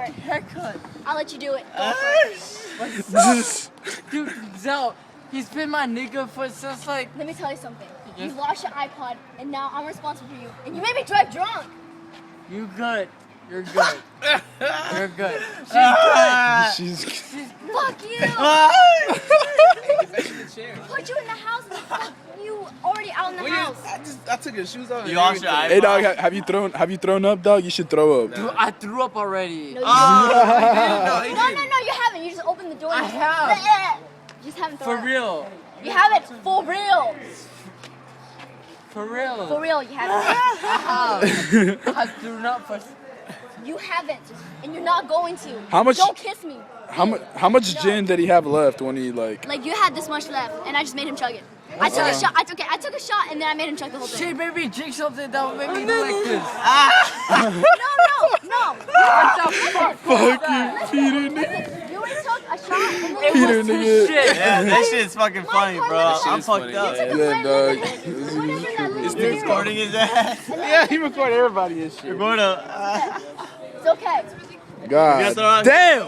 it. haircut. I'll let you do it. Go for it. Dude, Zell, he's been my nigga for since like. Let me tell you something. Yes. You lost your iPod, and now I'm responsible for you. And you made me drive drunk. You good. You're good. You're good. She's good. She's. Fuck you. Put you in the house. You already out in the house. I took his shoes off. You lost your Hey iPod? dog, have you thrown up, dog? You should throw up. Dude, I threw up already. No, you No, he no, didn't. you haven't. You just opened the door. I and- have. You just haven't For thrown up. real. You haven't. For real. For real. For real, you haven't. I threw up for. You haven't. And you're not going to. How much- Don't kiss me. How much gin did he have left when he like? Like, you had this much left, and I just made him chug it. I took a shot. I took a shot, and then I made him chug the whole thing. She made me drink something that would make me do like this. No. What the fuck? Fucking Peter, nigga. Listen, you already took a shot, and then It Peter, was nigga. too shit. Yeah, that shit's fucking funny, bro. I'm is fucked funny. up. took a Yeah, bite, dog. and then whatever that little He's recording his ass. Yeah, he recorded everybody and shit. We're going to. It's okay. God damn.